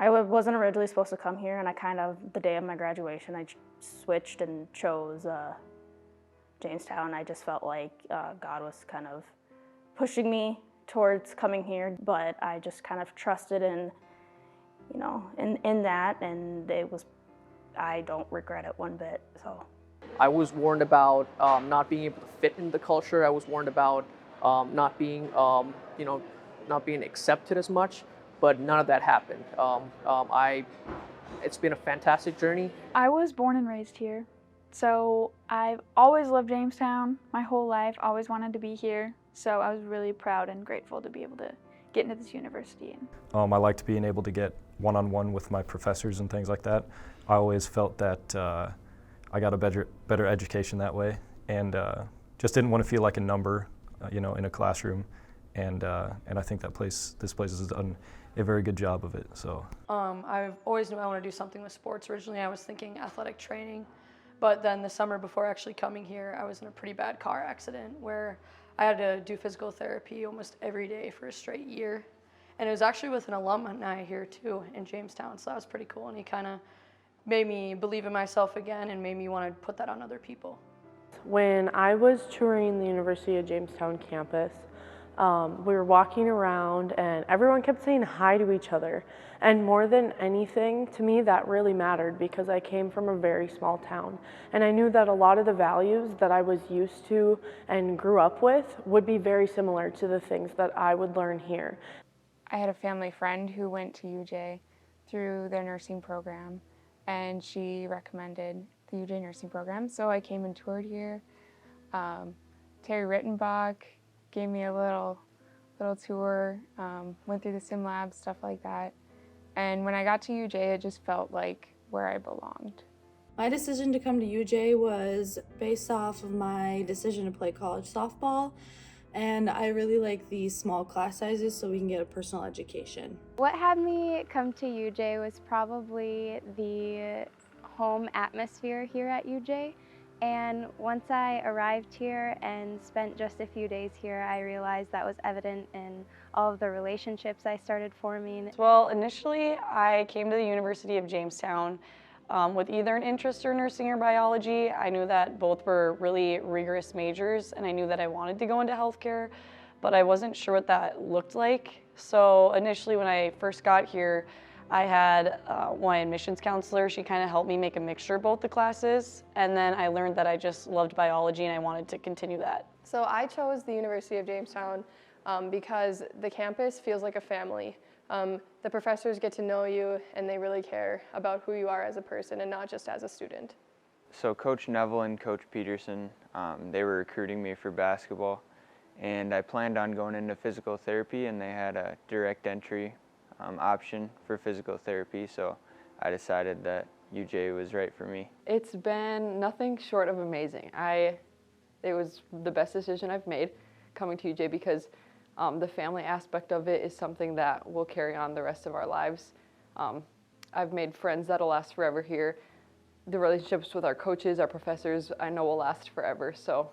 I wasn't originally supposed to come here, and I kind of, the day of my graduation, I switched and chose Jamestown. I just felt like God was kind of pushing me towards coming here, but I just kind of trusted in, you know, in that, and I don't regret it one bit, so. I was warned about not being able to fit in the culture. I was warned about not being, you know, not being accepted as much, but none of that happened. It's been a fantastic journey. I was born and raised here, so I've always loved Jamestown my whole life, always wanted to be here, so I was really proud and grateful to be able to get into this university. I liked being able to get one-on-one with my professors and things like that. I always felt that I got a better education that way, and just didn't want to feel like a number, you know, in a classroom. And I think this place has done a very good job of it. So I've always knew I want to do something with sports. Originally, I was thinking athletic training, but then the summer before actually coming here, I was in a pretty bad car accident where I had to do physical therapy almost every day for a straight year. And it was actually with an alumni here too in Jamestown, so that was pretty cool. And he kind of made me believe in myself again and made me want to put that on other people. When I was touring the University of Jamestown campus, we were walking around and everyone kept saying hi to each other. And more than anything, to me, that really mattered because I came from a very small town. And I knew that a lot of the values that I was used to and grew up with would be very similar to the things that I would learn here. I had a family friend who went to UJ through their nursing program, and she recommended the UJ nursing program. So I came and toured here. Terry Rittenbach gave me a little tour, went through the sim lab, stuff like that. And when I got to UJ, it just felt like where I belonged. My decision to come to UJ was based off of my decision to play college softball. And I really like these small class sizes so we can get a personal education. What had me come to UJ was probably the home atmosphere here at UJ. And once I arrived here and spent just a few days here, I realized that was evident in all of the relationships I started forming. Well, initially I came to the University of Jamestown with either an interest in nursing or biology. I knew that both were really rigorous majors, and I knew that I wanted to go into healthcare, but I wasn't sure what that looked like. So initially when I first got here, I had my admissions counselor. She kind of helped me make a mixture of both the classes, and then I learned that I just loved biology and I wanted to continue that. So I chose the University of Jamestown because the campus feels like a family. The professors get to know you and they really care about who you are as a person and not just as a student. So Coach Neville and Coach Peterson, they were recruiting me for basketball, and I planned on going into physical therapy, and they had a direct entry option for physical therapy, so I decided that UJ was right for me. It's been nothing short of amazing. It was the best decision I've made coming to UJ because the family aspect of it is something that will carry on the rest of our lives. I've made friends that'll last forever here. The relationships with our coaches, our professors, I know will last forever, so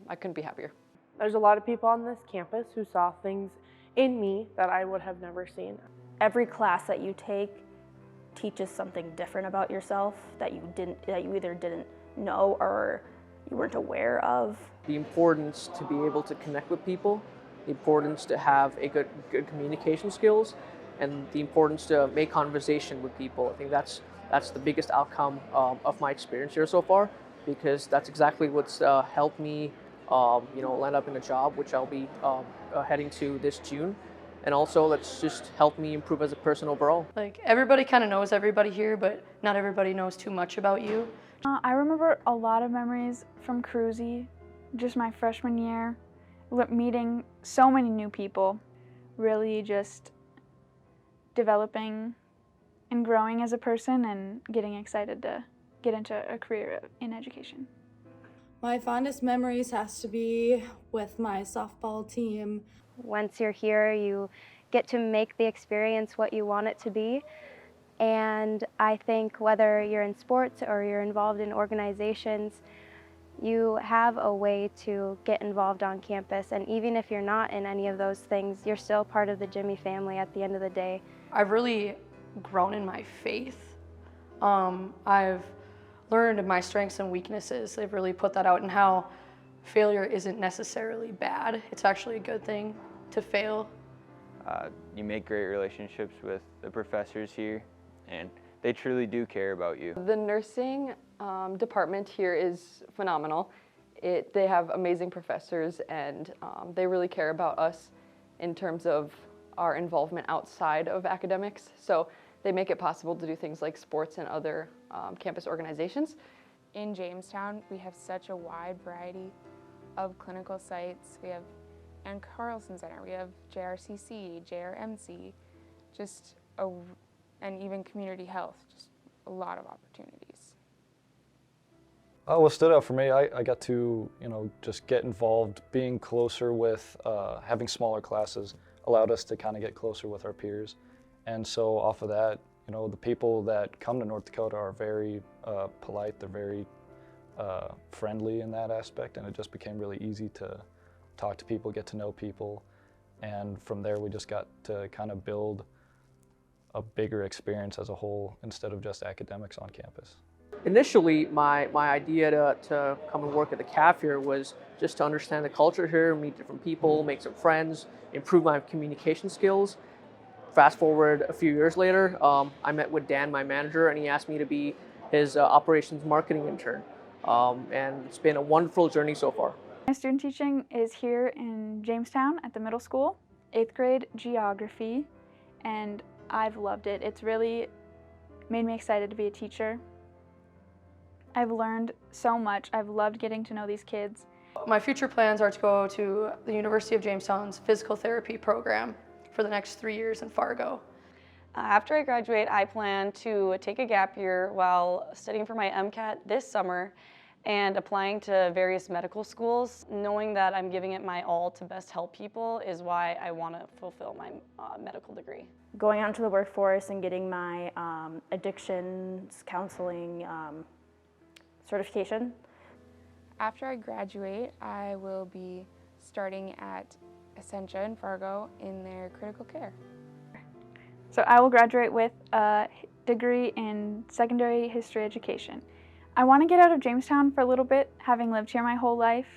I couldn't be happier. There's a lot of people on this campus who saw things in me that I would have never seen. Every class that you take teaches something different about yourself that you either didn't know or you weren't aware of. The importance to be able to connect with people, the importance to have a good communication skills, and the importance to make conversation with people. I think that's the biggest outcome of my experience here so far, because that's exactly what's helped me land up in a job, which I'll be heading to this June. And also, that's just helped me improve as a person overall. Like, everybody kind of knows everybody here, but not everybody knows too much about you. I remember a lot of memories from Cruzy, just my freshman year, meeting so many new people, really just developing and growing as a person and getting excited to get into a career in education. My fondest memories has to be with my softball team. Once you're here, you get to make the experience what you want it to be. And I think whether you're in sports or you're involved in organizations, you have a way to get involved on campus. And even if you're not in any of those things, you're still part of the Jimmy family at the end of the day. I've really grown in my faith. I've learned my strengths and weaknesses. They've really put that out, and how failure isn't necessarily bad. It's actually a good thing to fail. You make great relationships with the professors here, and they truly do care about you. The nursing department here is phenomenal. They have amazing professors, and they really care about us in terms of our involvement outside of academics. So they make it possible to do things like sports and other campus organizations. In Jamestown, we have such a wide variety of clinical sites. We have Ann Carlson Center, we have JRCC, JRMC, and even community health, just a lot of opportunities. What stood out for me, I got to, just get involved, being closer with, having smaller classes allowed us to kind of get closer with our peers. And so off of that, the people that come to North Dakota are very polite, they're very friendly in that aspect, and it just became really easy to talk to people, get to know people, and from there we just got to kind of build a bigger experience as a whole instead of just academics on campus. Initially, my idea to come and work at the CAF here was just to understand the culture here, meet different people, make some friends, improve my communication skills. Fast forward a few years later, I met with Dan, my manager, and he asked me to be his operations marketing intern. And it's been a wonderful journey so far. My student teaching is here in Jamestown at the middle school, 8th grade geography, and I've loved it. It's really made me excited to be a teacher. I've learned so much. I've loved getting to know these kids. My future plans are to go to the University of Jamestown's physical therapy program for the next 3 years in Fargo. After I graduate, I plan to take a gap year while studying for my MCAT this summer and applying to various medical schools. Knowing that I'm giving it my all to best help people is why I want to fulfill my medical degree. Going out into the workforce and getting my addictions counseling certification. After I graduate, I will be starting at Essentia in Fargo in their critical care. So I will graduate with a degree in secondary history education. I want to get out of Jamestown for a little bit, having lived here my whole life.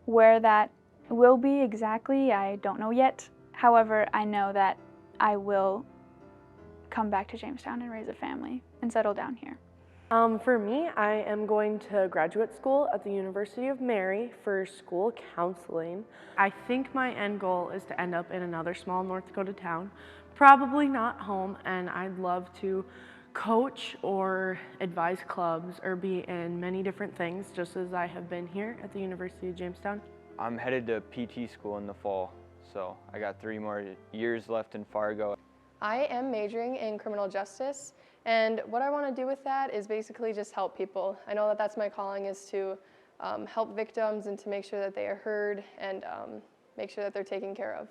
Where that will be exactly, I don't know yet. However, I know that I will come back to Jamestown and raise a family and settle down here. For me, I am going to graduate school at the University of Mary for school counseling. I think my end goal is to end up in another small North Dakota town, probably not home, and I'd love to coach or advise clubs or be in many different things, just as I have been here at the University of Jamestown. I'm headed to PT school in the fall, so I got 3 more years left in Fargo. I am majoring in criminal justice, and what I want to do with that is basically just help people. I know that that's my calling, is to help victims and to make sure that they are heard and make sure that they're taken care of.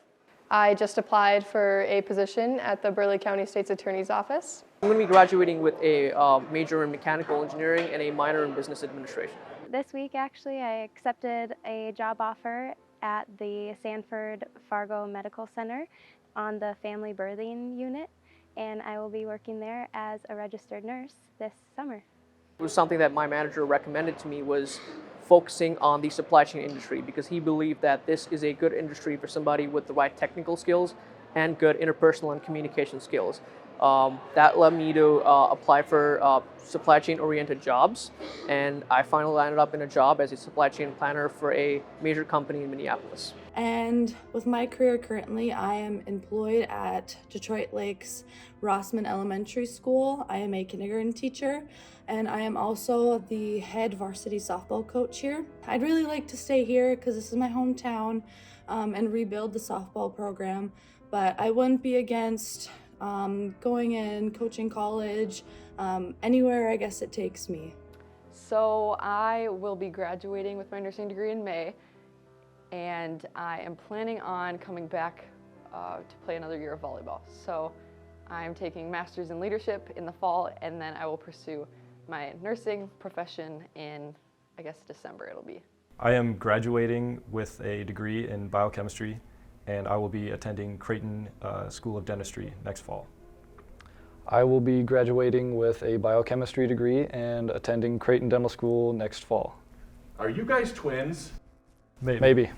I just applied for a position at the Burleigh County State's Attorney's Office. I'm going to be graduating with a major in mechanical engineering and a minor in business administration. This week, actually, I accepted a job offer at the Sanford Fargo Medical Center on the family birthing unit, and I will be working there as a registered nurse this summer. It was something that my manager recommended to me, was focusing on the supply chain industry, because he believed that this is a good industry for somebody with the right technical skills and good interpersonal and communication skills. That led me to apply for supply chain oriented jobs, and I finally landed up in a job as a supply chain planner for a major company in Minneapolis. And with my career currently, I am employed at Detroit Lakes Rossman Elementary School. I am a kindergarten teacher, and I am also the head varsity softball coach here. I'd really like to stay here because this is my hometown and rebuild the softball program, but I wouldn't be against going in, coaching college, anywhere I guess it takes me. So I will be graduating with my nursing degree in May, and I am planning on coming back to play another year of volleyball. So I'm taking Masters in Leadership in the fall, and then I will pursue my nursing profession in, I guess, December it'll be. I am graduating with a degree in biochemistry, and I will be attending Creighton School of Dentistry next fall. I will be graduating with a biochemistry degree and attending Creighton Dental School next fall. Are you guys twins? Maybe.